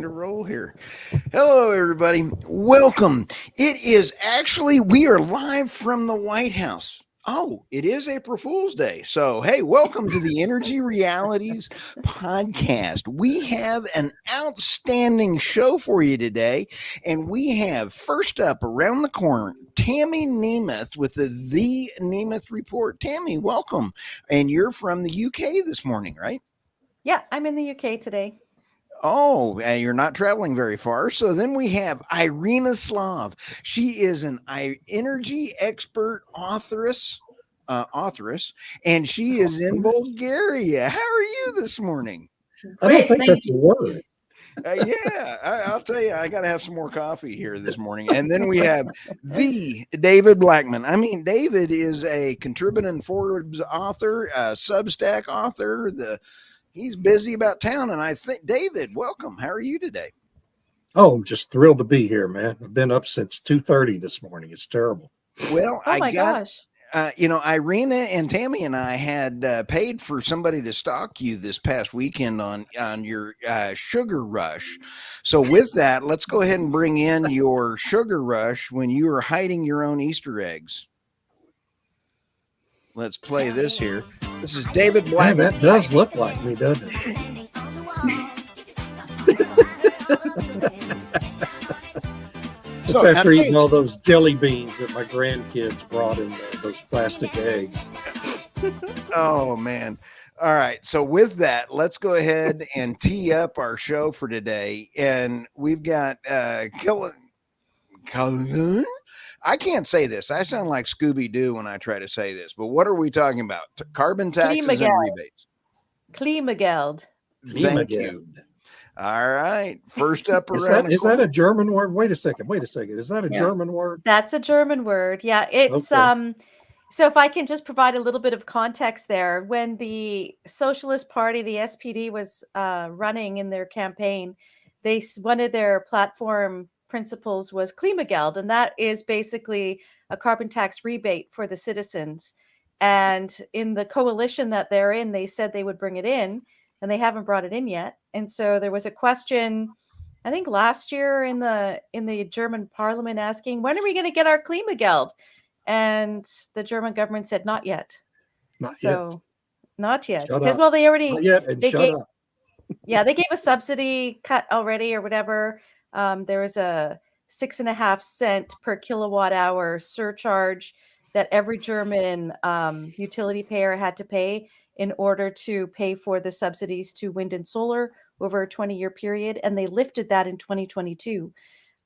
starting to roll here. Hello, everybody. Welcome. We are live from the White House. Oh, it is April Fool's Day. So, hey, welcome to the Energy Realities podcast. We have an outstanding show for you today. And we have first up around the corner, Tammy Nemeth with the Nemeth Report. Tammy, welcome. And you're from the UK this morning, right? Yeah, I'm in the UK today. Oh, you're not traveling very far. So then we have Irina Slav. She is an energy expert authoress, and she is in Bulgaria. How are you this morning? I don't think that's a word. I'll tell you, I got to have some more coffee here this morning. And then we have the David Blackmon. I mean, David is a contributing Forbes author, a Substack author, he's busy about town, and I think, David, welcome. How are you today? Oh, I'm just thrilled to be here, man. I've been up since 2:30 this morning. It's terrible. Well, gosh. Irina and Tammy and I had paid for somebody to stalk you this past weekend on your sugar rush. So with that, let's go ahead and bring in your sugar rush when you were hiding your own Easter eggs. Let's play this here. This is David Black. Man, that does look like me, doesn't it? It's after eating all those jelly beans that my grandkids brought in those plastic eggs. Oh, man. All right. So with that, let's go ahead and tee up our show for today. And we've got I can't say this. I sound like Scooby-Doo when I try to say this, but what are we talking about? Carbon taxes and rebates. Kilmageld. Thank you. All right. First up around. Is that a German word? Wait a second. Is that a German word? That's a German word. Yeah. It's okay. So if I can just provide a little bit of context there, when the Socialist Party, the SPD, was running in their campaign, one of their platform principles was Kilmageld, and that is basically a carbon tax rebate for the citizens. And in the coalition that they're in, they said they would bring it in, and they haven't brought it in yet. And so there was a question, I think last year in the German parliament, asking, when are we going to get our Kilmageld? And the German government said, not yet. Not yet. Because, well, they already not yet, and shut up. Yeah, they gave a subsidy cut already or whatever. There was a 6.5 cent per kilowatt hour surcharge that every German utility payer had to pay in order to pay for the subsidies to wind and solar over a 20-year period. And they lifted that in 2022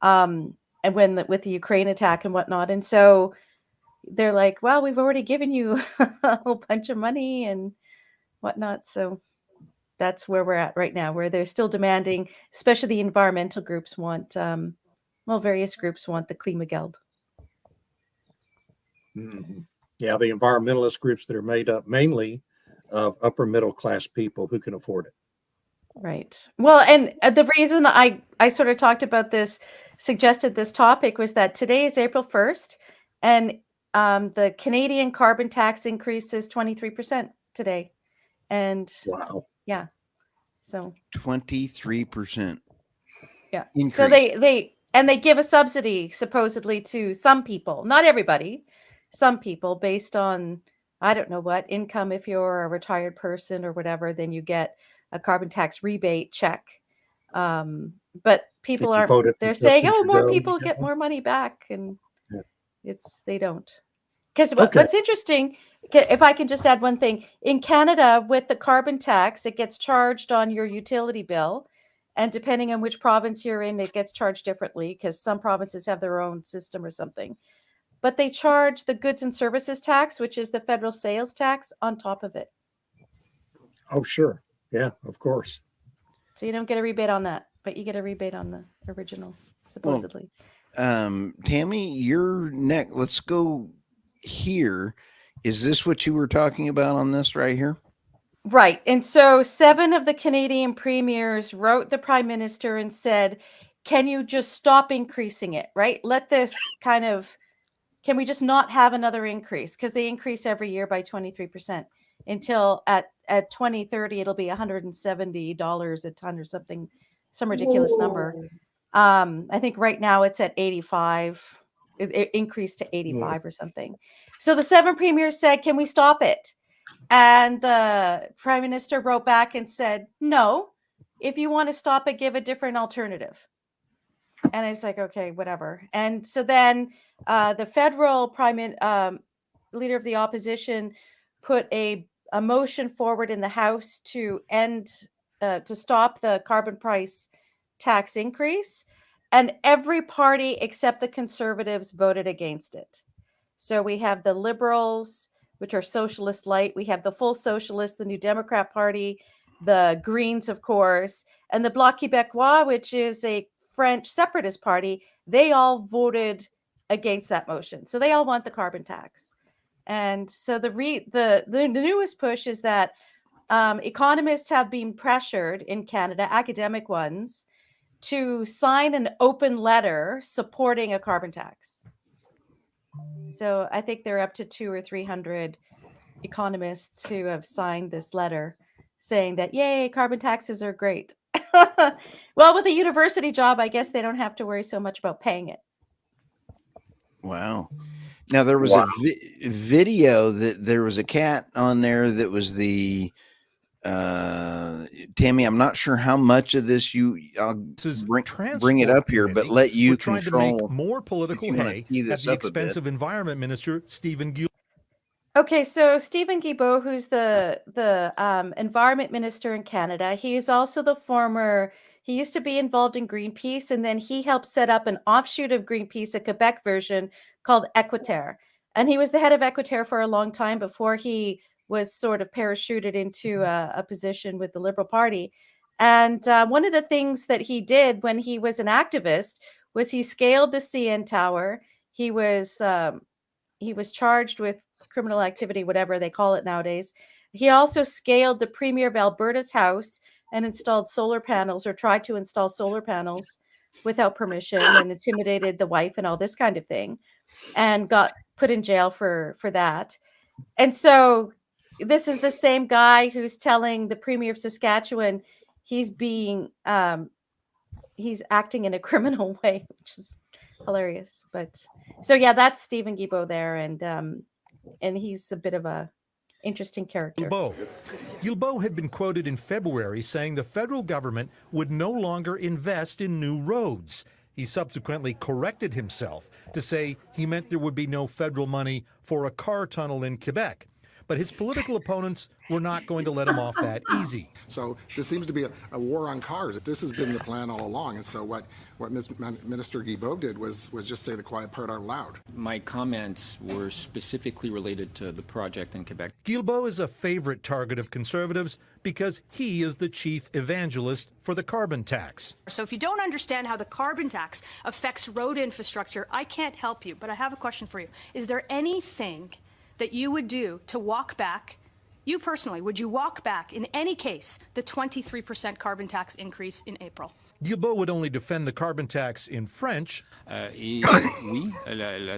and with the Ukraine attack and whatnot. And so they're like, well, we've already given you a whole bunch of money and whatnot. So that's where we're at right now, where they're still demanding, especially the environmental groups want, various groups want the Kilmageld. Mm-hmm. Yeah, the environmentalist groups that are made up mainly of upper middle class people who can afford it. Right. Well, and the reason I sort of talked about this, suggested this topic, was that today is April 1st, and the Canadian carbon tax increase is 23% today. And wow. Yeah. So 23%. Yeah. Increase. So they give a subsidy supposedly to some people, not everybody, some people based on, I don't know what income. If you're a retired person or whatever, then you get a carbon tax rebate check. But people they're saying, oh, more people get more money back. And they don't. Because what's interesting, if I can just add one thing, in Canada with the carbon tax, it gets charged on your utility bill. And depending on which province you're in, it gets charged differently because some provinces have their own system or something. But they charge the goods and services tax, which is the federal sales tax, on top of it. Oh, sure. Yeah, of course. So you don't get a rebate on that, but you get a rebate on the original, supposedly. Well, Tammy, you're next. Let's go here. Is this what you were talking about on this right here? Right. And so 7 of the Canadian premiers wrote the Prime Minister and said, can you just stop increasing it, right? Let this can we just not have another increase? Because they increase every year by 23% until at 2030, it'll be $170 a ton or something some ridiculous number. I think right now it's at 85. It increased to 85 or something. So the 7 premiers said, can we stop it? And the prime minister wrote back and said, no, if you want to stop it, give a different alternative. And it's like, okay, whatever. And so then the federal leader of the opposition put a motion forward in the House to stop the carbon price tax increase. And every party except the Conservatives voted against it. So we have the Liberals, which are socialist light. We have the full socialists, the New Democrat Party, the Greens, of course, and the Bloc Québécois, which is a French separatist party. They all voted against that motion. So they all want the carbon tax. And so the newest push is that economists have been pressured in Canada, academic ones, to sign an open letter supporting a carbon tax. So I think they're up to 200 or 300 economists who have signed this letter saying that, yay, carbon taxes are great. Well, with a university job, I guess they don't have to worry so much about paying it. Wow. Now there was a video that there was a cat on there that was the Tammy, I'm not sure how much of this I'll bring it up here, but let you trying control to make more political hay at the expense of Environment Minister Stephen Guilbeault. Okay, so Stephen Guilbeault, who's the Environment Minister in Canada, he is also he used to be involved in Greenpeace, and then he helped set up an offshoot of Greenpeace, a Quebec version called Equiterre. And he was the head of Equiterre for a long time before he was sort of parachuted into a position with the Liberal Party. And one of the things that he did when he was an activist was he scaled the CN Tower. He was charged with criminal activity, whatever they call it nowadays. He also scaled the Premier of Alberta's house and installed solar panels, or tried to install solar panels without permission, and intimidated the wife and all this kind of thing, and got put in jail for that. And so this is the same guy who's telling the Premier of Saskatchewan he's acting in a criminal way, which is hilarious. But so yeah, that's Stephen Guilbeault there, and he's a bit of a interesting character. Guilbeault had been quoted in February saying the federal government would no longer invest in new roads. He subsequently corrected himself to say he meant there would be no federal money for a car tunnel in Quebec. But his political opponents were not going to let him off that easy. So this seems to be a war on cars. This has been the plan all along. And so what Minister Guilbeault did was just say the quiet part out loud. My comments were specifically related to the project in Quebec. Guilbeault is a favorite target of Conservatives because he is the chief evangelist for the carbon tax. So if you don't understand how the carbon tax affects road infrastructure, I can't help you. But I have a question for you. Is there anything that you would do to walk back, you personally, would you walk back in any case the 23% carbon tax increase in April? Guilbeault would only defend the carbon tax in French. Oui, la Noting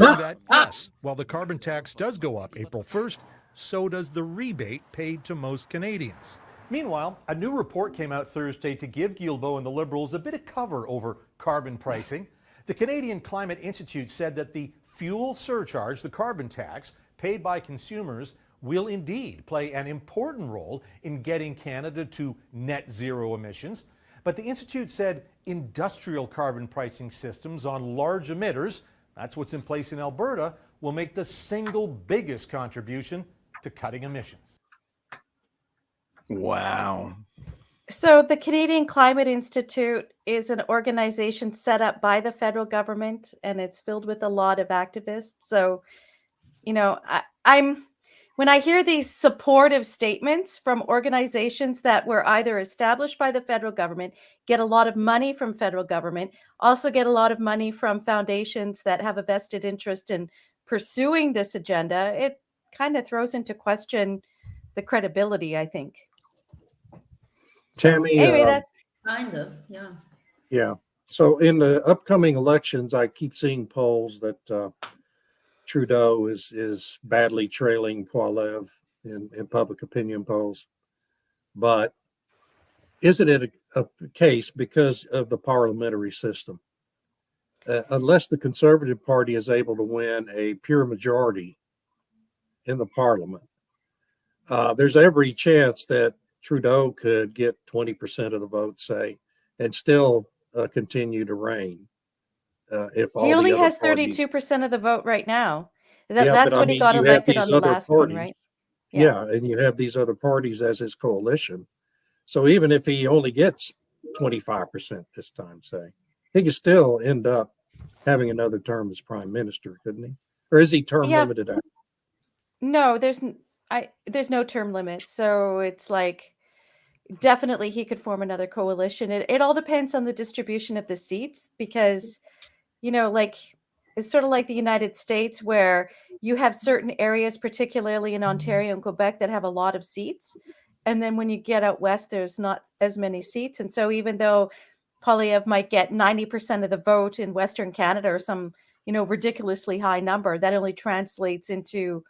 that, yes, while the carbon tax does go up April 1st, so does the rebate paid to most Canadians. Meanwhile, a new report came out Thursday to give Guilbeault and the Liberals a bit of cover over carbon pricing. The Canadian Climate Institute said that the fuel surcharge, the carbon tax, paid by consumers will indeed play an important role in getting Canada to net zero emissions. But the Institute said industrial carbon pricing systems on large emitters, that's what's in place in Alberta, will make the single biggest contribution to cutting emissions. Wow. So the Canadian Climate Institute is an organization set up by the federal government, and it's filled with a lot of activists. So, you know, when I hear these supportive statements from organizations that were either established by the federal government, get a lot of money from federal government, also get a lot of money from foundations that have a vested interest in pursuing this agenda, it kind of throws into question the credibility, I think. Tammy, anyway, that's kind of, yeah. Yeah. So in the upcoming elections, I keep seeing polls that Trudeau is badly trailing Poilievre in public opinion polls. But isn't it case because of the parliamentary system. Unless the Conservative Party is able to win a pure majority in the parliament, there's every chance that Trudeau could get 20% of the vote, say, and still continue to reign. If all He only the other has parties, 32% of the vote right now. yeah, but That's I what he mean, got you have elected these on the other last one, parties, right? yeah, and you have these other parties as his coalition. So even if he only gets 25% this time, say, he could still end up having another term as prime minister, couldn't he? Or is he term Yeah, limited out? no, there's no term limit. So it's like definitely he could form another coalition. It all depends on the distribution of the seats because, like it's sort of like the United States where you have certain areas, particularly in Ontario and Quebec, that have a lot of seats. And then when you get out west, there's not as many seats. And so even though Polyev might get 90% of the vote in Western Canada or some, ridiculously high number, that only translates into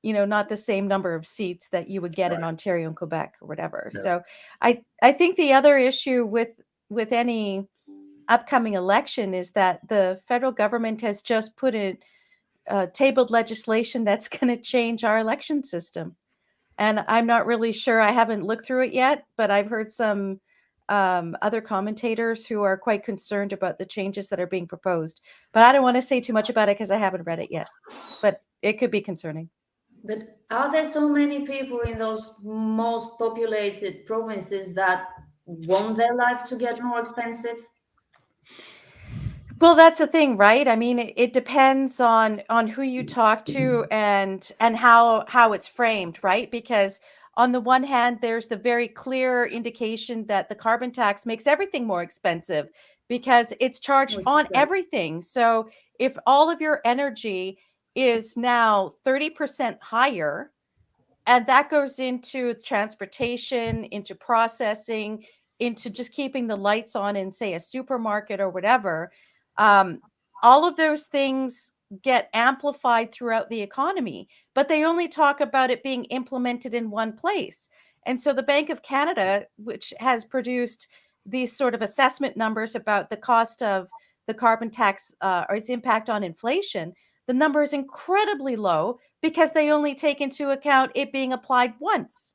not the same number of seats that you would get in Right. Ontario and Quebec or whatever. Yeah. So I think the other issue with any upcoming election is that the federal government has just put in tabled legislation that's going to change our election system. And I'm not really sure. I haven't looked through it yet, but I've heard some other commentators who are quite concerned about the changes that are being proposed. But I don't want to say too much about it because I haven't read it yet. But it could be concerning. But are there so many people in those most populated provinces that want their life to get more expensive? Well, that's the thing, right? I mean, it depends on who you talk to and how it's framed, right? Because on the one hand, there's the very clear indication that the carbon tax makes everything more expensive because it's charged on everything. So if all of your energy is now 30% higher, and that goes into transportation, into processing, into just keeping the lights on in, say, a supermarket or whatever. All of those things get amplified throughout the economy, but they only talk about it being implemented in one place. And so the Bank of Canada, which has produced these sort of assessment numbers about the cost of the carbon tax or its impact on inflation, the number is incredibly low because they only take into account it being applied once.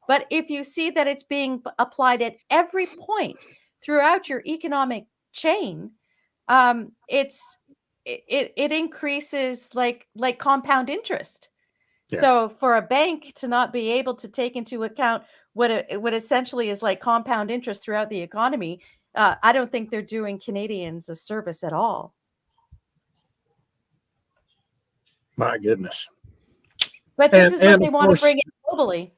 But if you see that it's being applied at every point throughout your economic chain, it increases like compound interest. Yeah. So for a bank to not be able to take into account what essentially is like compound interest throughout the economy, I don't think they're doing Canadians a service at all. My goodness. But this is what and they of want to course, bring in globally.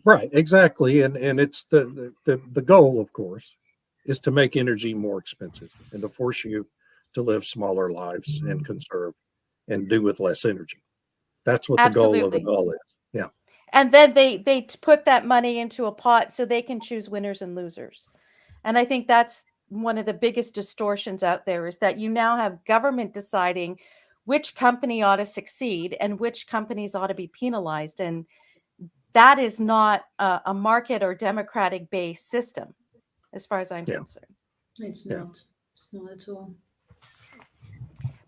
right, exactly. And it's the goal, of course, is to make energy more expensive and to force you to live smaller lives and conserve and do with less energy. That's what the goal of it Absolutely. all is. Yeah. And then they put that money into a pot so they can choose winners and losers. And I think that's one of the biggest distortions out there is that you now have government deciding which company ought to succeed and which companies ought to be penalized. And that is not a market or democratic based system, as far as I'm concerned. It's Yeah. not. It's not at all.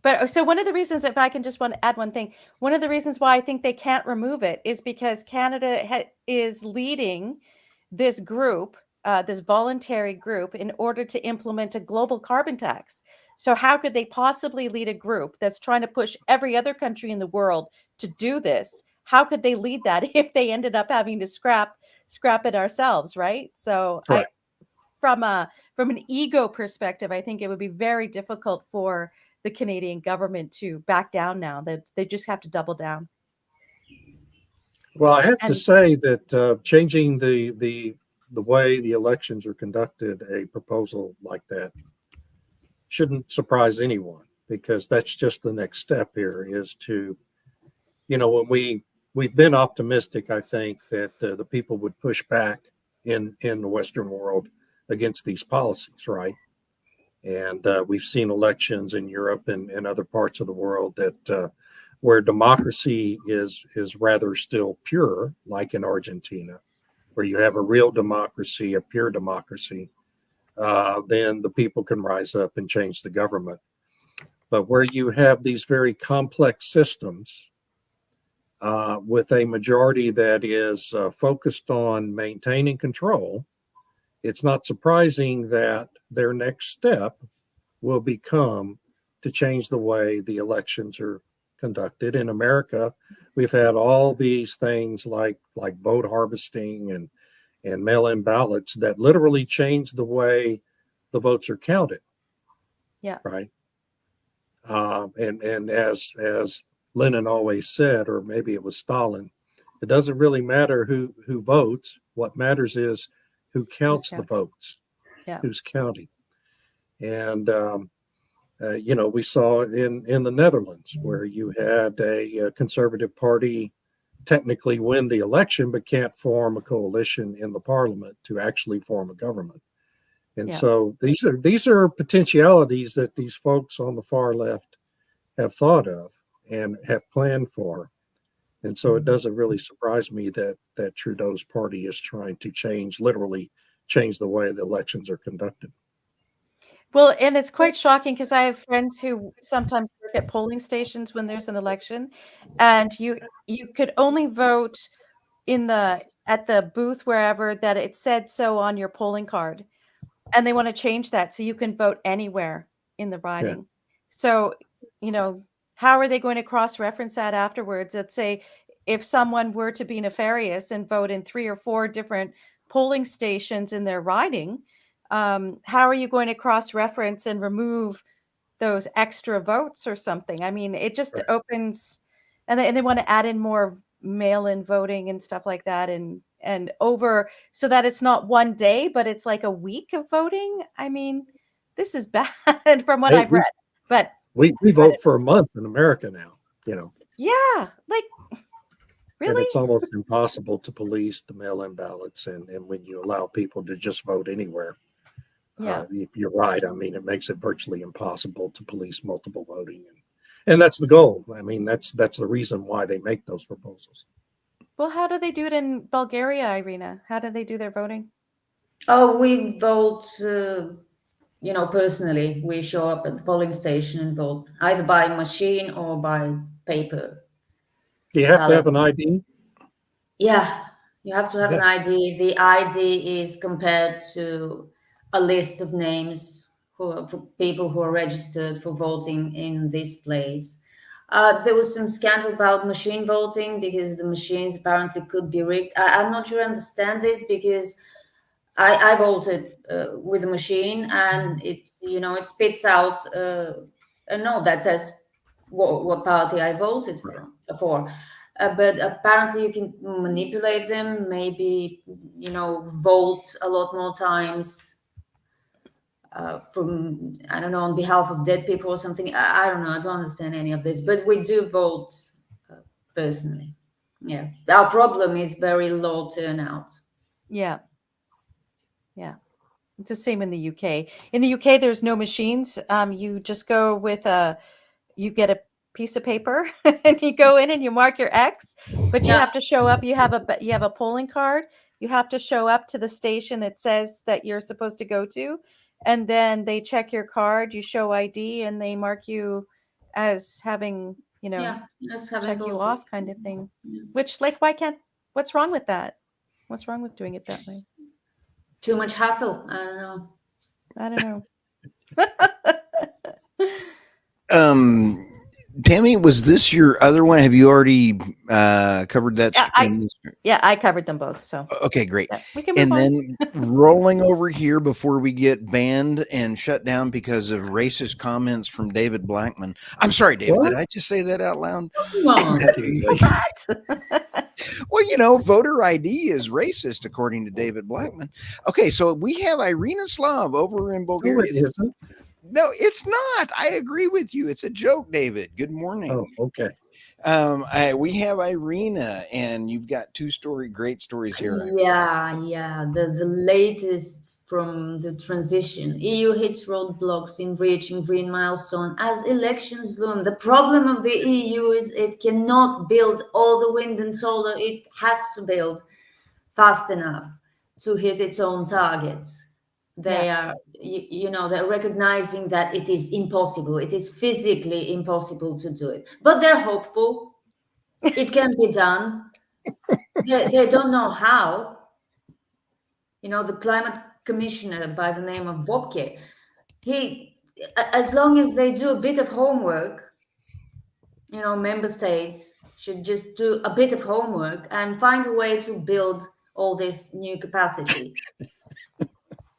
But so one of the reasons, if I can just want to add one thing, one of the reasons why I think they can't remove it is because Canada is leading this group, this voluntary group, in order to implement a global carbon tax. So how could they possibly lead a group that's trying to push every other country in the world to do this? How could they lead that if they ended up having to scrap it ourselves, right? So Right. from an ego perspective, I think it would be very difficult for the Canadian government to back down now. That they just have to double down. Well, I have to And say that changing the way the elections are conducted, a proposal like that shouldn't surprise anyone because that's just the next step here is to, when we've been optimistic, I think that the people would push back in the Western world against these policies, right? And we've seen elections in Europe and other parts of the world that where democracy is rather still pure, like in Argentina, where you have a real democracy, a pure democracy, then the people can rise up and change the government. But where you have these very complex systems with a majority that is focused on maintaining control, it's not surprising that their next step will become to change the way the elections are conducted. In America, we've had all these things like vote harvesting and mail-in ballots that literally change the way the votes are counted. Yeah. Right. And as Lenin always said, or maybe it was Stalin, it doesn't really matter who votes. What matters is who counts the votes, who's counting. And we saw in the Netherlands where you had a conservative party technically win the election, but can't form a coalition in the parliament to actually form a government. And so these are potentialities that these folks on the far left have thought of and have planned for. And so it doesn't really surprise me that Trudeau's party is trying to literally change the way the elections are conducted. Well, and it's quite shocking because I have friends who sometimes work at polling stations when there's an election, and you could only vote at the booth wherever that it said so on your polling card, and they want to change that so you can vote anywhere in the riding. So, how are they going to cross-reference that afterwards? Let's say if someone were to be nefarious and vote in 3 or 4 different polling stations in their riding, how are you going to cross-reference and remove those extra votes or something? I mean, it just opens, and they want to add in more mail-in voting and stuff like that, and over so that it's not one day, but it's like a week of voting. I mean, this is bad from what I've read. But we vote for a month in America now, Yeah, like really? And it's almost impossible to police the mail-in ballots, and when you allow people to just vote anywhere. You're right. I mean, it makes it virtually impossible to police multiple voting, and that's the goal. I mean, that's the reason why they make those proposals. Well, how do they do it in Bulgaria, Irina? How do they do their voting? Oh, we vote, personally. We show up at the polling station and vote either by machine or by paper. Do you have to have an ID? Yeah, you have to have an ID. The ID is compared to a list of names for people who are registered for voting in this place. There was some scandal about machine voting because the machines apparently could be rigged. I'm not sure I understand this because I voted with a machine, and it spits out a note that says what party I voted for. But apparently you can manipulate them, maybe, vote a lot more times from, I don't know, on behalf of dead people or something. I don't know. I don't understand any of this, but we do vote personally. Yeah. Our problem is very low turnout. Yeah. It's the same in the UK. In the UK, there's no machines. You just go with you get a piece of paper and you go in and you mark your X, but you have to show up. You have a polling card. You have to show up to the station it says that you're supposed to go to, and then they check your card. You show ID, and they mark you as having, check you off, kind of thing. Yeah. Which, what's wrong with that? What's wrong with doing it that way? Too much hassle. I don't know. Tammy, was this your other one? Have you already covered that? I covered them both. So okay, great. Yeah, we can move on. Then rolling over here before we get banned and shut down because of racist comments from David Blackmon. I'm sorry, David. What? Did I just say that out loud? Well, voter ID is racist according to David Blackmon. Okay, so we have Irina Slav over in Bulgaria. No, it isn't. No, it's not. I agree with you. It's a joke, David. Good morning. Oh, okay. We have Irina, and you've got great stories here. Yeah. The latest from the transition. EU hits roadblocks in reaching green milestone as elections loom. The problem of the EU is it cannot build all the wind and solar it has to build. fast enough to hit its own targets. They are, they're recognizing that it is impossible. It is physically impossible to do it, but they're hopeful it can be done. They don't know how. The climate commissioner by the name of Wopke, as long as they do a bit of homework, member states should just do a bit of homework and find a way to build all this new capacity.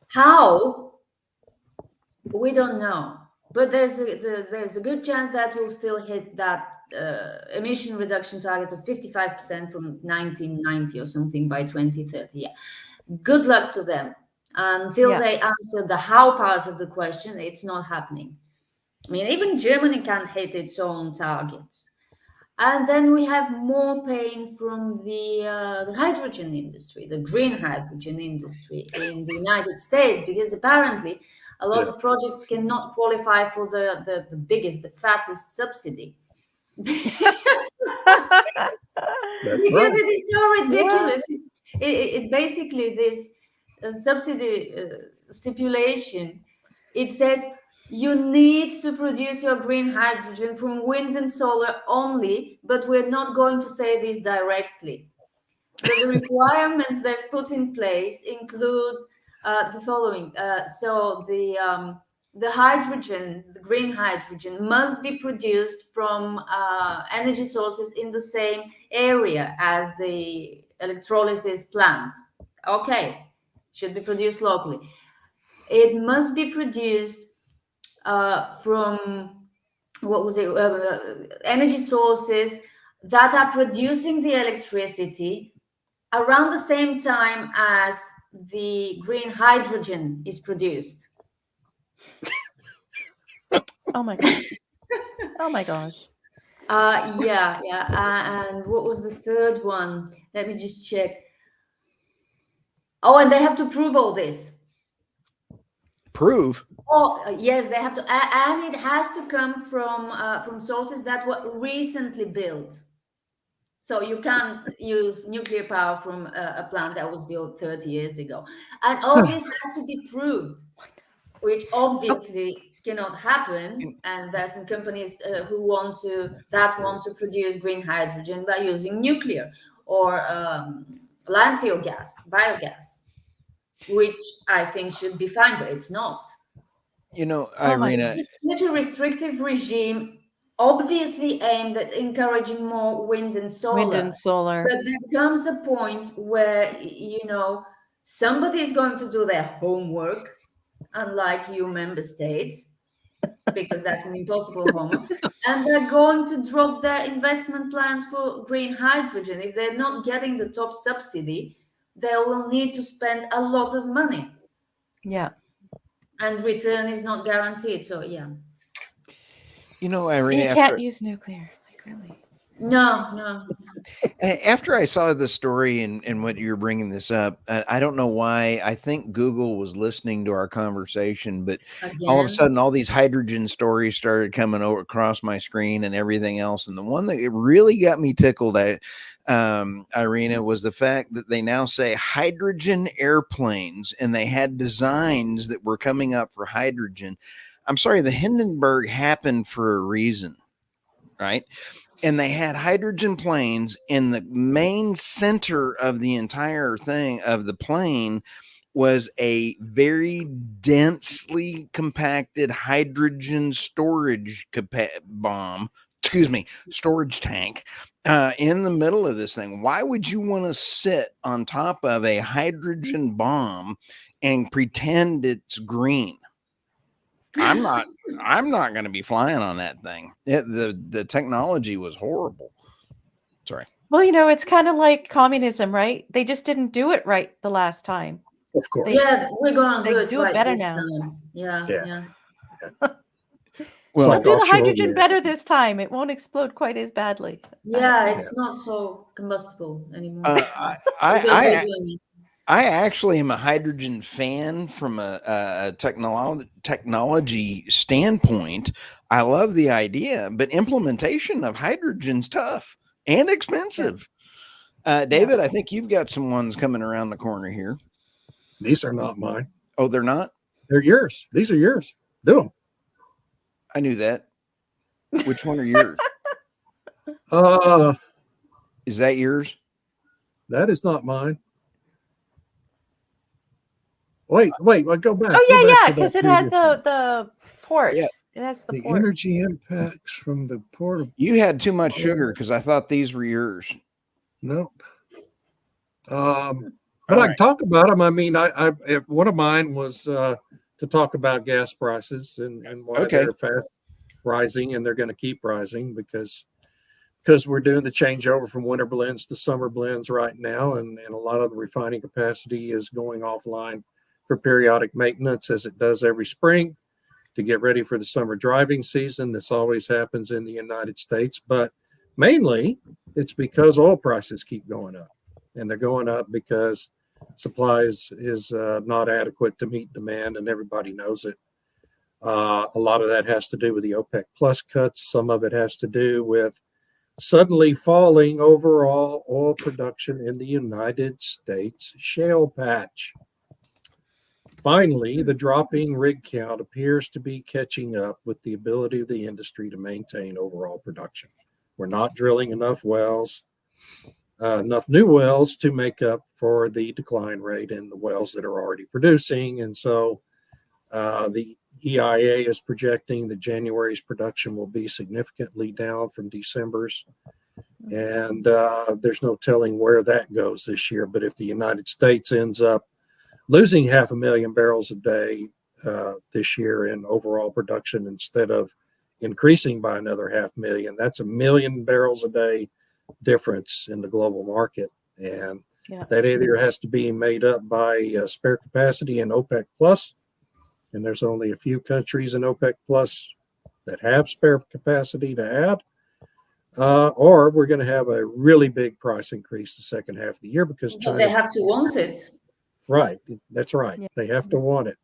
How? We don't know. But there's a good chance that we'll still hit that emission reduction target of 55% from 1990 or something by 2030. Yeah. Good luck to them. Until they answer the how part of the question, it's not happening. I mean, even Germany can't hit its own targets. And then we have more pain from the hydrogen industry, the green hydrogen industry in the United States, because apparently a lot of projects cannot qualify for the biggest, the fattest subsidy. Because it is so ridiculous. It basically, this subsidy stipulation, it says you need to produce your green hydrogen from wind and solar only, but we're not going to say this directly. But the requirements they've put in place include the following. So the hydrogen, the green hydrogen, must be produced from energy sources in the same area as the electrolysis plant. Okay, should be produced locally. It must be produced from energy sources that are producing the electricity around the same time as the green hydrogen is produced. Oh my gosh. Oh my gosh. And what was the third one? Let me just check. Oh, and they have to prove all this. Prove? Oh, yes, they have to, and it has to come from sources that were recently built. So you can't use nuclear power from a plant that was built 30 years ago. And all this has to be proved, which obviously cannot happen. And there's some companies who want to produce green hydrogen by using nuclear or landfill gas, biogas, which I think should be fine, but it's not. Irina, such a restrictive regime, obviously aimed at encouraging more wind and solar. But there comes a point where, somebody is going to do their homework, unlike you member states, because that's an impossible homework, and they're going to drop their investment plans for green hydrogen. If they're not getting the top subsidy, they will need to spend a lot of money. Yeah. And return is not guaranteed. So, yeah. Irina, you can't use nuclear. Like, really? No. After I saw the story and what you're bringing this up, I don't know why. I think Google was listening to our conversation, but all of a sudden, all these hydrogen stories started coming over across my screen and everything else. And the one that it really got me tickled at, Irina, was the fact that they now say hydrogen airplanes, and they had designs that were coming up for hydrogen. I'm sorry, the Hindenburg happened for a reason, right? And they had hydrogen planes, and the main center of the entire thing of the plane was a very densely compacted hydrogen storage storage tank in the middle of this thing. Why would you want to sit on top of a hydrogen bomb and pretend it's green? I'm not going to be flying on that thing. The technology was horrible. Sorry. Well, it's kind of like communism, right? They just didn't do it right the last time. Of course. We're going to do it better now. Time. Yeah. Well, like do the hydrogen wind. better this time. It won't explode quite as badly. Yeah, it's not so combustible anymore. I actually am a hydrogen fan from a technology standpoint. I love the idea, but implementation of hydrogen's tough and expensive. David, I think you've got some ones coming around the corner here. These are not mine. Oh, they're not? They're yours. These are yours. Do them. I knew that. Which one are yours? Is that yours? That is not mine. Wait, go back. Oh yeah, because it has the port. Yeah. It has the The port. energy impacts from the port of You had too much sugar because I thought these were yours. Nope. But I can talk about them. I mean, one of mine was to talk about gas prices and why they're fast rising, and they're going to keep rising because we're doing the changeover from winter blends to summer blends right now, and a lot of the refining capacity is going offline for periodic maintenance, as it does every spring, to get ready for the summer driving season. This always happens in the United States, but mainly it's because oil prices keep going up, and they're going up because supply is not adequate to meet demand, and everybody knows it. A lot of that has to do with the OPEC plus cuts. Some of it has to do with suddenly falling overall oil production in the United States shale patch. Finally, the dropping rig count appears to be catching up with the ability of the industry to maintain overall production. We're not drilling enough wells, enough new wells to make up for the decline rate in the wells that are already producing. And so the EIA is projecting that January's production will be significantly down from December's. And there's no telling where that goes this year. But if the United States ends up losing 500,000 barrels a day this year in overall production instead of increasing by another 500,000, that's 1 million barrels a day difference in the global market. And that either has to be made up by spare capacity in OPEC plus, and there's only a few countries in OPEC plus that have spare capacity to add, or we're going to have a really big price increase the second half of the year because China. They have to want it. Right. That's right. Yeah. They have to want it.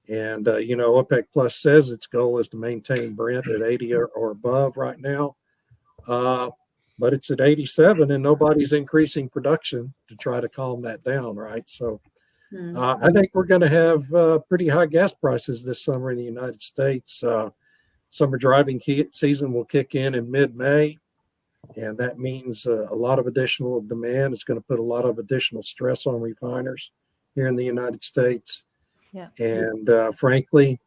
And, OPEC plus says its goal is to maintain Brent at 80 or above right now. But it's at 87 and nobody's increasing production to try to calm that down. Right. So I think we're going to have pretty high gas prices this summer in the United States. Summer driving season will kick in mid-May. And that means a lot of additional demand. It's going to put a lot of additional stress on refiners here in the United States. Yeah. And frankly,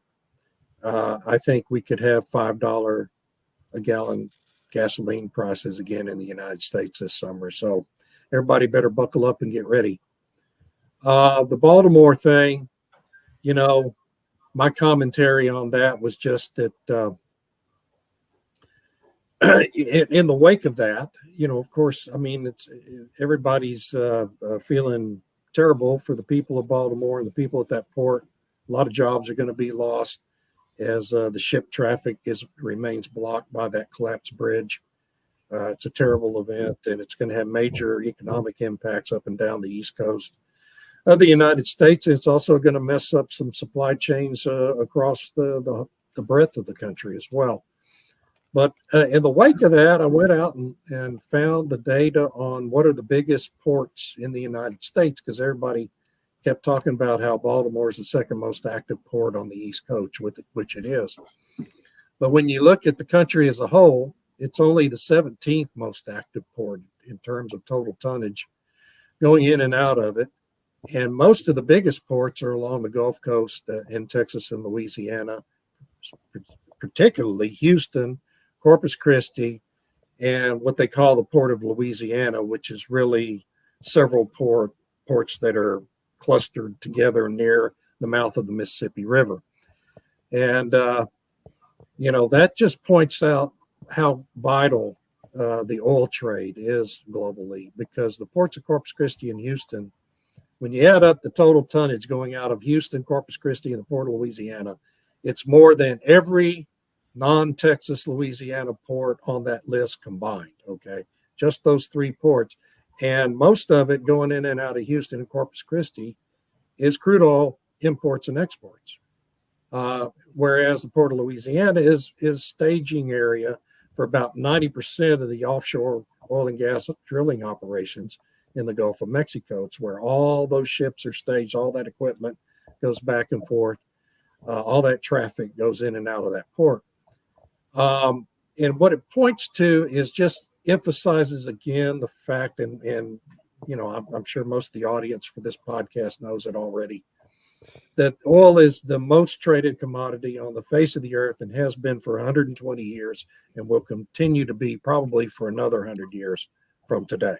I think we could have $5 a gallon gasoline prices again in the United States this summer. So everybody better buckle up and get ready. The Baltimore thing, my commentary on that was just that in the wake of that, of course, I mean, it's everybody's feeling terrible for the people of Baltimore and the people at that port. A lot of jobs are going to be lost as the ship traffic remains blocked by that collapsed bridge. It's a terrible event, and it's going to have major economic impacts up and down the East Coast of the United States. It's also going to mess up some supply chains across the breadth of the country as well. But in the wake of that, I went out and found the data on what are the biggest ports in the United States, because everybody kept talking about how Baltimore is the second most active port on the East Coast, which it is. But when you look at the country as a whole, it's only the 17th most active port in terms of total tonnage going in and out of it. And most of the biggest ports are along the Gulf Coast in Texas and Louisiana, particularly Houston, Corpus Christi, and what they call the Port of Louisiana, which is really several ports that are clustered together near the mouth of the Mississippi River. And, that just points out how vital the oil trade is globally, because the ports of Corpus Christi and Houston, when you add up the total tonnage going out of Houston, Corpus Christi, and the Port of Louisiana, it's more than every non-Texas Louisiana port on that list combined, okay? Just those three ports. And most of it going in and out of Houston and Corpus Christi is crude oil imports and exports. Whereas the Port of Louisiana is staging area for about 90% of the offshore oil and gas drilling operations in the Gulf of Mexico. It's where all those ships are staged, all that equipment goes back and forth, all that traffic goes in and out of that port. And what it points to is just emphasizes again the fact, and you know, I'm sure most of the audience for this podcast knows it already, that oil is the most traded commodity on the face of the earth and has been for 120 years and will continue to be probably for another 100 years from today.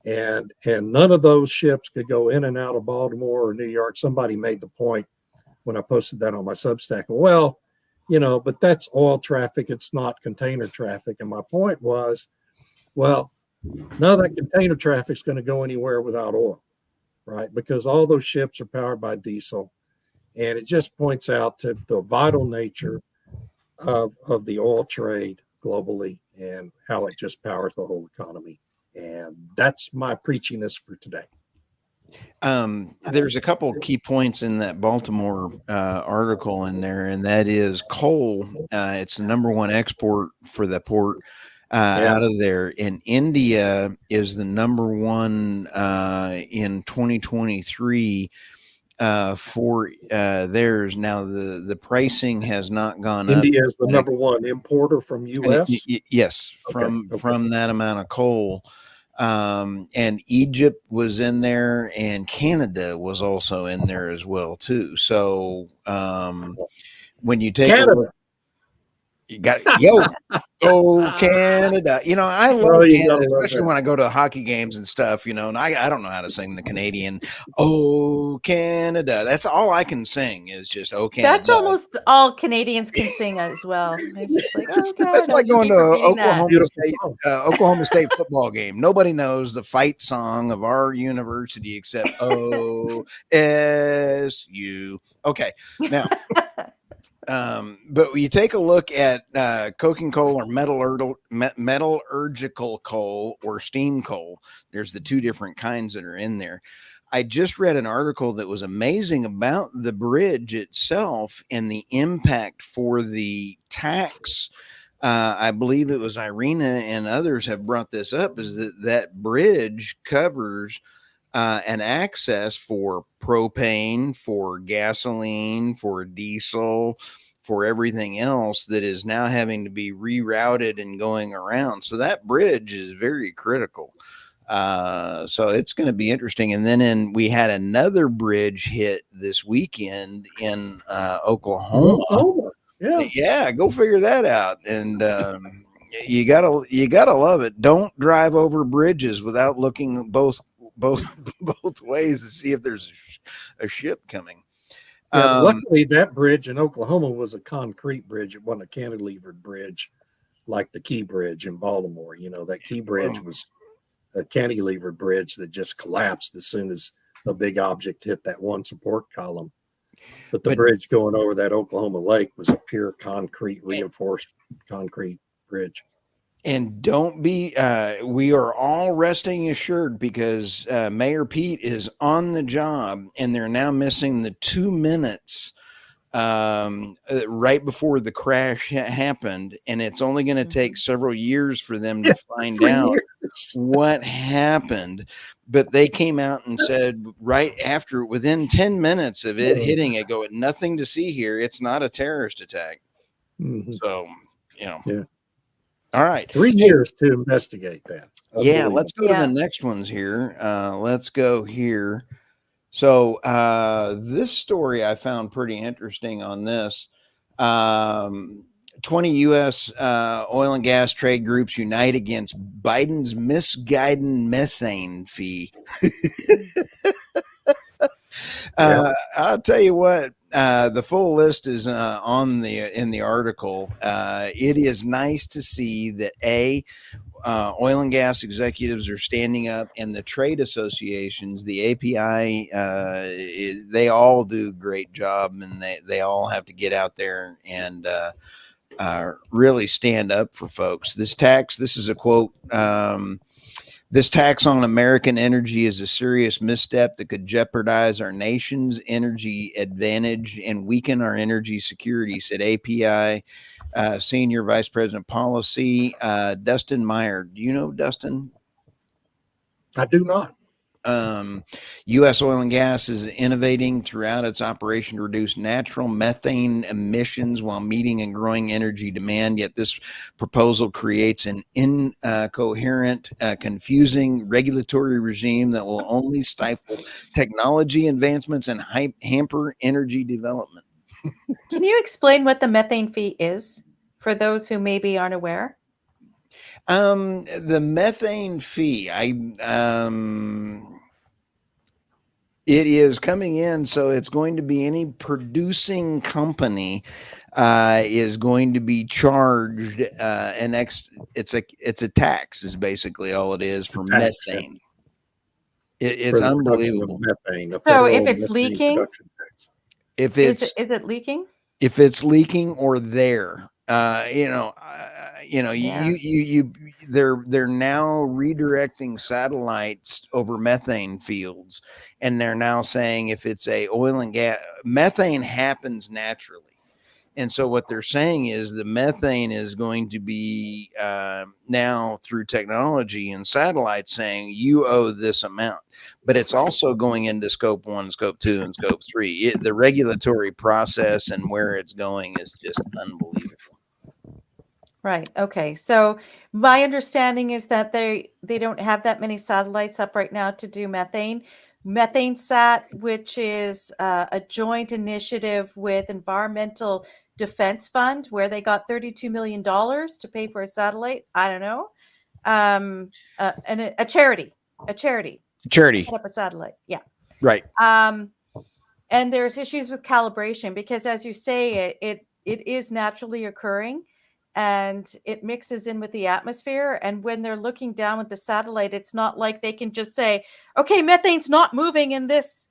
And none of those ships could go in and out of Baltimore or New York. Somebody made the point when I posted that on my Substack. Well, you know, but that's oil traffic. It's not container traffic. And my point was, well, none of that container traffic is going to go anywhere without oil, right? Because all those ships are powered by diesel. And it just points out to the vital nature of the oil trade globally and how it just powers the whole economy. And that's my preachiness for today. There's a couple key points in that Baltimore article in there, and that is coal. It's the number one export for the port out of there. And India is the number one in 2023 for theirs. Now the pricing has not gone up. India is the number one importer from U.S. Yes, from that amount of coal. And Egypt was in there, and Canada was also in there as well too. So when you take a look, you got go Canada. You know, I love Canada, especially when I go to hockey games and stuff, you know, and I don't know how to sing the Canadian. Oh, Canada. That's all I can sing is just, oh, Canada. That's almost all Canadians can sing as well. It's just like, oh, God. That's like going to Oklahoma State football game. Nobody knows the fight song of our university except OSU. Okay. Now, but you take a look at coking coal or metallurgical coal or steam coal. There's the two different kinds that are in there. I just read an article that was amazing about the bridge itself and the impact for the tax. I believe it was Irina and others have brought this up, is that bridge covers an access for propane, for gasoline, for diesel, for everything else that is now having to be rerouted and going around. So that bridge is very critical. So it's going to be interesting. And then we had another bridge hit this weekend in Oklahoma. Yeah, go figure that out. And you gotta love it. Don't drive over bridges without looking both ways to see if there's a ship coming. Luckily, that bridge in Oklahoma was a concrete bridge. It wasn't a cantilevered bridge like the Key Bridge in Baltimore. You know, that Key Bridge was a cantilevered bridge that just collapsed as soon as a big object hit that one support column. But the bridge going over that Oklahoma lake was a pure concrete, reinforced concrete bridge. And don't be, we are all resting assured because Mayor Pete is on the job and they're now missing the 2 minutes right before the crash happened. And it's only going to take several years for them to find out what happened. But they came out and said right after, within 10 minutes of it hitting it, go, nothing to see here. It's not a terrorist attack. Mm-hmm. So, you know. Yeah. All right. 3 years to investigate that. Yeah, let's go to the next ones here. Let's go here. So this story I found pretty interesting on this. 20 U.S. oil and gas trade groups unite against Biden's misguided methane fee. I'll tell you what, the full list is in the article. It is nice to see that oil and gas executives are standing up, and the trade associations, the API, they all do a great job, and they all have to get out there and really stand up for folks. This is a quote. This tax on American energy is a serious misstep that could jeopardize our nation's energy advantage and weaken our energy security, said API Senior Vice President Policy, Dustin Meyer. Do you know Dustin? I do not. U.S. oil and gas is innovating throughout its operation to reduce natural methane emissions while meeting and growing energy demand. Yet this proposal creates an incoherent, confusing regulatory regime that will only stifle technology advancements and hamper energy development. Can you explain what the methane fee is for those who maybe aren't aware? The methane fee, it is coming in, so it's going to be any producing company is going to be charged it's a tax is basically all it is for Tax, methane. yeah. It's For the production of unbelievable. methane, a So federal if it's methane leaking, production tax. If is it's it leaking? if it's leaking or there, Yeah. they're now redirecting satellites over methane fields, and they're now saying if it's a oil and gas, methane happens naturally. And so what they're saying is the methane is going to be now through technology and satellites saying you owe this amount, but it's also going into scope 1, scope 2, and scope 3. The regulatory process and where it's going is just unbelievable. Right. Okay. So my understanding is that they don't have that many satellites up right now to do methane. Methane Sat, which is a joint initiative with Environmental Defense Fund, where they got $32 million to pay for a satellite. I don't know. And a charity, Charity, set up a satellite. Yeah. right? And there's issues with calibration because, as you say, it is naturally occurring, and it mixes in with the atmosphere. And when they're looking down with the satellite, it's not like they can just say, "Okay, methane's not moving in this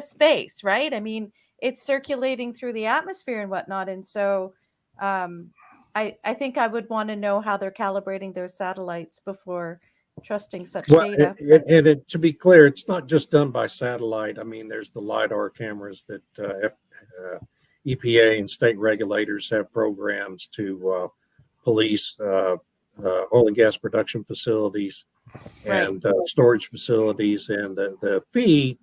space," right? I mean, it's circulating through the atmosphere and whatnot. And so, I think I would want to know how they're calibrating their satellites before trusting such Well, data. to be clear, it's not just done by satellite. I mean, there's the LiDAR cameras that EPA and state regulators have programs to police oil and gas production facilities and storage facilities. And the fee,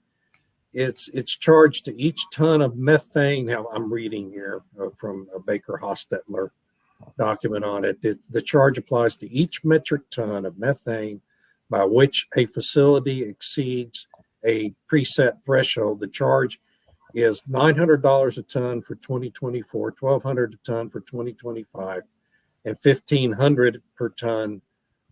it's charged to each ton of methane. Now, I'm reading here from a Baker Hostetler document on it. The charge applies to each metric ton of methane by which a facility exceeds a preset threshold. The charge is $900 a ton for 2024, $1,200 a ton for 2025, and $1,500 per ton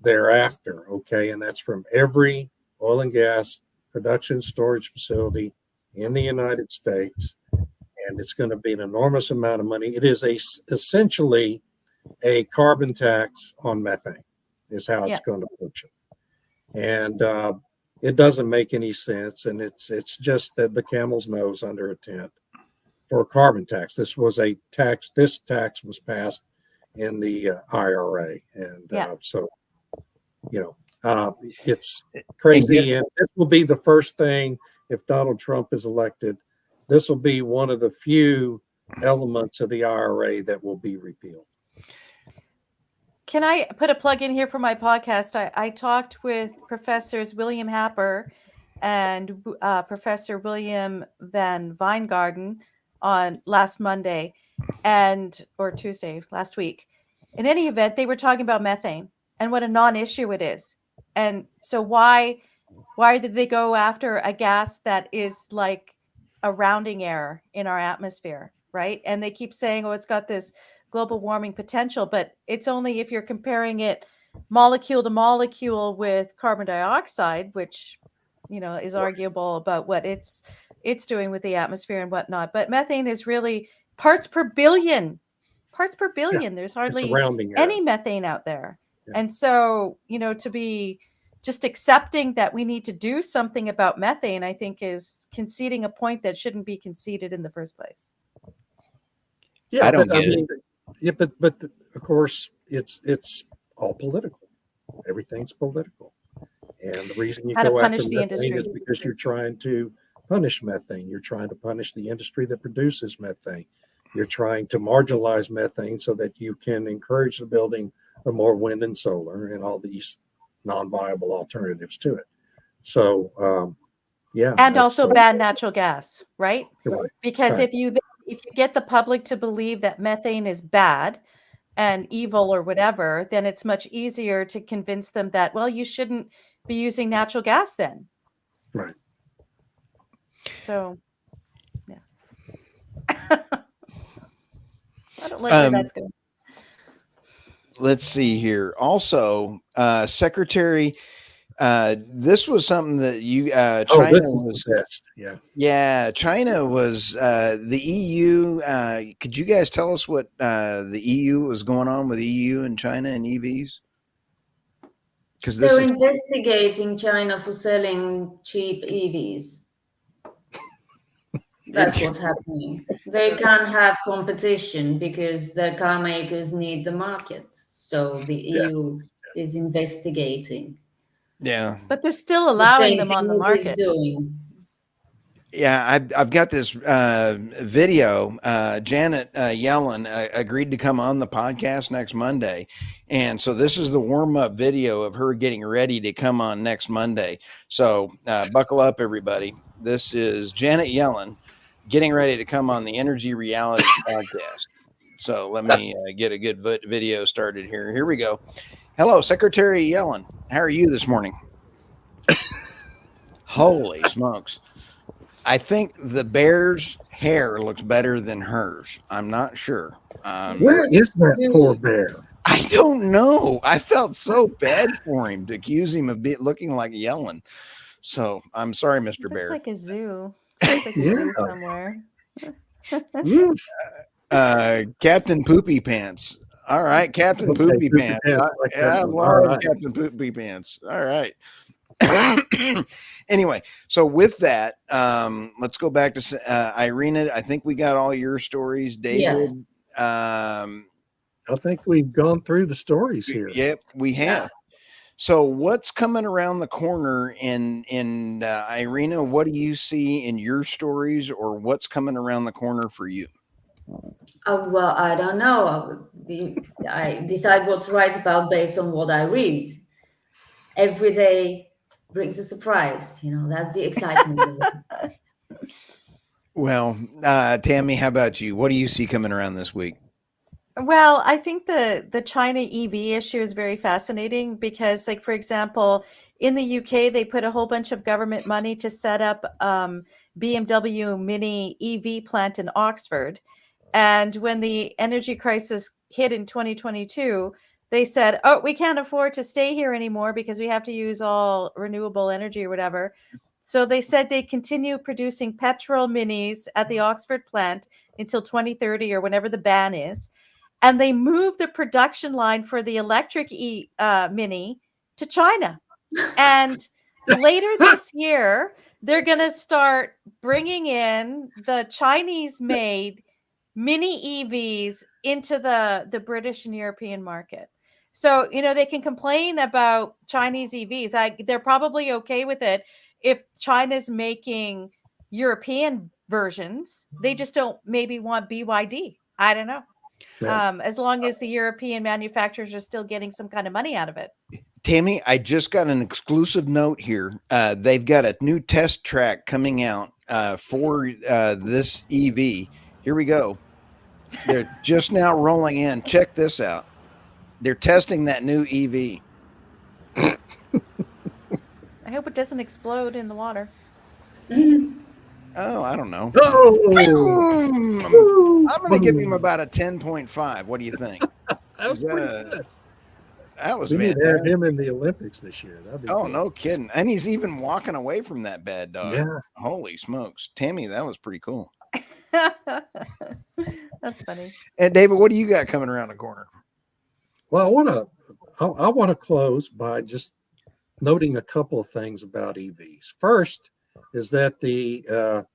thereafter. Okay, and that's from every oil and gas production storage facility in the United States, and it's going to be an enormous amount of money. It is essentially a carbon tax on methane, is how it's going to function. And it doesn't make any sense, and it's just that the camel's nose under a tent for a carbon tax. This was a tax. This tax was passed in the IRA, and so it's crazy. And this will be the first thing if Donald Trump is elected. This will be one of the few elements of the IRA that will be repealed. Can I put a plug in here for my podcast? I talked with Professors William Happer and Professor William Van Weingarten on last Monday or Tuesday last week. In any event, they were talking about methane and what a non-issue it is. And so why did they go after a gas that is like a rounding error in our atmosphere, right? And they keep saying, oh, it's got this global warming potential, but it's only if you're comparing it molecule to molecule with carbon dioxide, which is arguable about what it's doing with the atmosphere and whatnot. But methane is really parts per billion. There's hardly any methane out there. And so to be just accepting that we need to do something about methane, I think, is conceding a point that shouldn't be conceded in the first place. Yeah, I mean, yeah, but of course it's all political. Everything's political, And the reason you How to go after punish the methane industry. is because you're trying to punish methane. You're trying to punish the industry that produces methane. You're trying to marginalize methane so that you can encourage the building of more wind and solar and all these non-viable alternatives to it. So, yeah. And also ban natural gas, right? Right. Because Right. if you get the public to believe that methane is bad and evil or whatever, then it's much easier to convince them that, well, you shouldn't be using natural gas then. Right. So, yeah. I don't like where that's going. Let's see here. Also, Secretary, this was something that you China was the best. Yeah. Yeah, China was the EU. Could you guys tell us what the EU was going on with EU and China and EVs? Because this They're is investigating China for selling cheap EVs. That's what's happening. They can't have competition because the car makers need the market. So the EU is investigating. yeah. But they're still The allowing same them on the thing is market. doing. Yeah, I've got this video. Janet Yellen agreed to come on the podcast next Monday. And so this is the warm-up video of her getting ready to come on next Monday. So buckle up, everybody. This is Janet Yellen getting ready to come on the Energy Reality podcast. So let me get a good video started here. Here we go. Hello, Secretary Yellen. How are you this morning? Holy smokes. I think the bear's hair looks better than hers. I'm not sure. Where is that poor bear? I don't know. I felt so bad for him to accuse him of looking like Yellen. So I'm sorry, Mr. Looks Bear. like a zoo. Looks like a zoo somewhere. Captain Poopy Pants. All right, Captain Okay, Poopy Poopy Pants. Pants, like that I one. love All right. Captain Poopy Pants. All right. Anyway, so with that, let's go back to Irina. I think we got all your stories, David. Yes. I think we've gone through the stories here. Yep, we have. So what's coming around the corner in Irina? What do you see in your stories, or what's coming around the corner for you? Well, I don't know. I decide what to write about based on what I read. Every day brings a surprise. That's the excitement of it. Well, Tammy, how about you? What do you see coming around this week? Well, I think the China EV issue is very fascinating because, like, for example, in the UK, they put a whole bunch of government money to set up BMW Mini EV plant in Oxford. And when the energy crisis hit in 2022, they said, oh, we can't afford to stay here anymore because we have to use all renewable energy or whatever. So they said they'd continue producing petrol minis at the Oxford plant until 2030 or whenever the ban is. And they moved the production line for the electric Mini to China. And later this year, they're going to start bringing in the Chinese-made mini EVs into the British and European market. So, they can complain about Chinese EVs. They're probably okay with it if China's making European versions. They just don't maybe want BYD. I don't know. Yeah. As long as the European manufacturers are still getting some kind of money out of it. Tammy, I just got an exclusive note here. They've got a new test track coming out for this EV. Here we go. They're just now rolling in. Check this out. They're testing that new EV. I hope it doesn't explode in the water. Oh, I don't know. Oh, I'm going to give him about a 10.5. What do you think? that was pretty good. That was We need fantastic. to have him in the Olympics this year. That'd be Oh, cool. no kidding. And he's even walking away from that bad dog. Yeah. Holy smokes. Tammy, that was pretty cool. That's funny. And David, what do you got coming around the corner? Well, I want to close by just noting a couple of things about EVs. First is that the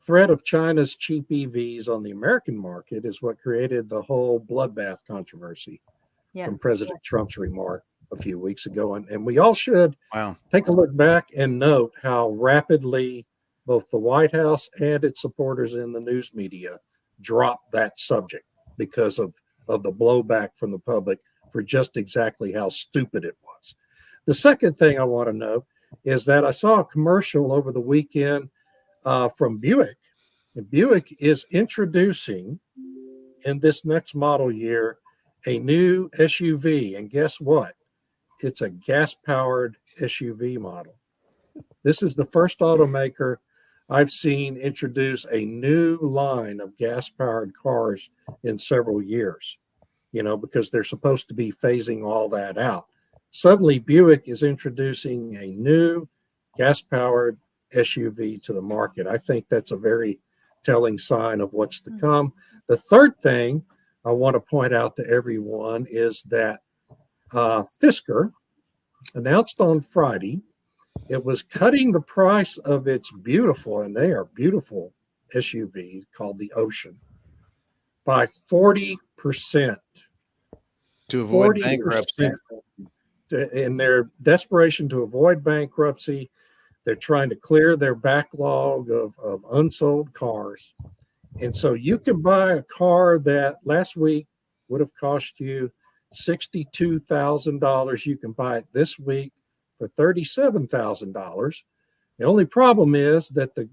threat of China's cheap EVs on the American market is what created the whole bloodbath controversy from President Trump's remark a few weeks ago. And we all should Wow. take a look back and note how rapidly both the White House and its supporters in the news media dropped that subject because of the blowback from the public for just exactly how stupid it was. The second thing I want to note is that I saw a commercial over the weekend from Buick. And Buick is introducing in this next model year a new SUV. And guess what? It's a gas-powered SUV model. This is the first automaker I've seen introduce a new line of gas-powered cars in several years, because they're supposed to be phasing all that out. Suddenly, Buick is introducing a new gas-powered SUV to the market. I think that's a very telling sign of what's to come. The third thing I want to point out to everyone is that Fisker announced on Friday it was cutting the price of its beautiful, and they are beautiful, SUV called the Ocean by 40%. To avoid bankruptcy. In their desperation to avoid bankruptcy, they're trying to clear their backlog of unsold cars. And so you can buy a car that last week would have cost you $62,000. You can buy it this week for $37,000. The only problem is that the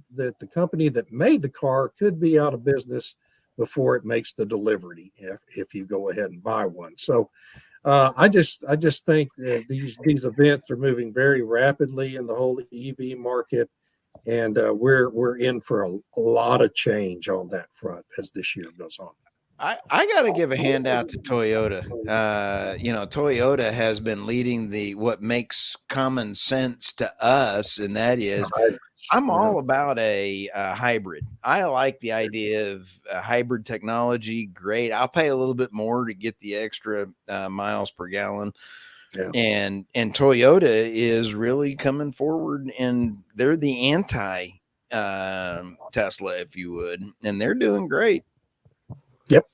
company that made the car could be out of business before it makes the delivery if you go ahead and buy one. So I just think that these events are moving very rapidly in the whole EV market, and we're in for a lot of change on that front as this year goes on. I got to give a handout to Toyota. Toyota has been leading what makes common sense to us, and that is I'm all about a hybrid. I like the idea of hybrid technology. Great. I'll pay a little bit more to get the extra miles per gallon. Yeah. And Toyota is really coming forward, and they're the anti Tesla, if you would, and they're doing great. Yep.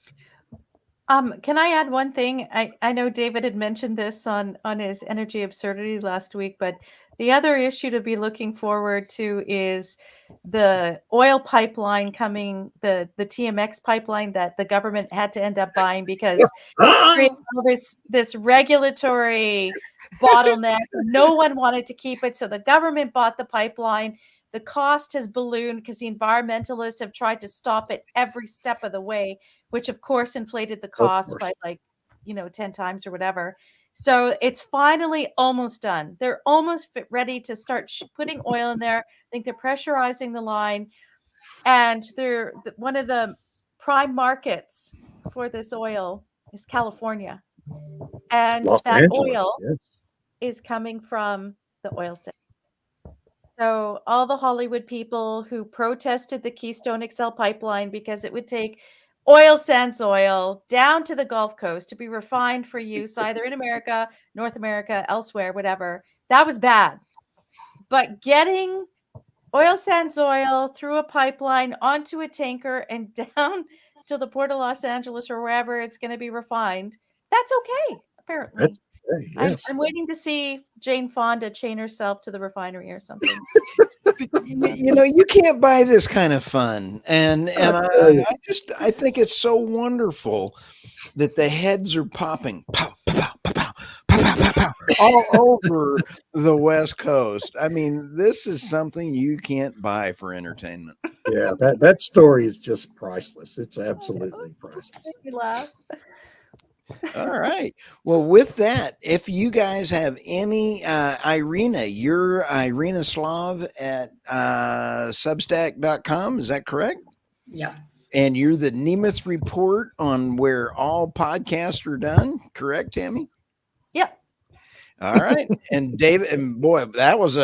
Can I add one thing? I know David had mentioned this on his Energy Absurdity last week, but the other issue to be looking forward to is the oil pipeline coming, the TMX pipeline that the government had to end up buying because this regulatory bottleneck. No one wanted to keep it, so the government bought the pipeline. The cost has ballooned because the environmentalists have tried to stop it every step of the way, which of course inflated the cost by 10 times or whatever. So it's finally almost done. They're almost ready to start putting oil in there. I think they're pressurizing the line, and they're one of the prime markets for this oil is California, and Los that Angeles, oil is coming from the oil sands. So all the Hollywood people who protested the Keystone XL pipeline because it would take oil sands oil down to the Gulf Coast to be refined for use either in America, North America, elsewhere, whatever, that was bad. But getting oil sands oil through a pipeline onto a tanker and down to the Port of Los Angeles or wherever it's going to be refined, that's okay, apparently. That's yes. I'm waiting to see Jane Fonda chain herself to the refinery or something. You can't buy this kind of fun, and I think it's so wonderful that the heads are popping, pow, pow, pow, pow, pow, pow, pow, all over the West Coast. I mean, this is something you can't buy for entertainment. Yeah, that story is just priceless. It's absolutely priceless. You laugh. All right. Well, with that, if you guys have any, Irina, you're Irina Slav at substack.com. Is that correct? Yeah. And you're the Nemeth Report on where all podcasts are done. Correct, Tammy? Yep. All right. And David, and boy, that was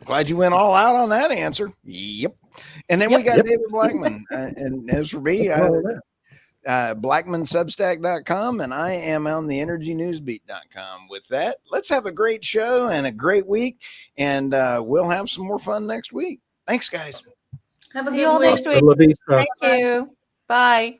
glad you went all out on that answer. Yep. And then we got David Blackmon. And as for me, BlackmonSubstack.com, and I am on the EnergyNewsBeat.com. With that, let's have a great show and a great week, and we'll have some more fun next week. Thanks, guys. Have a See good you all week. next week. Thank you. Bye.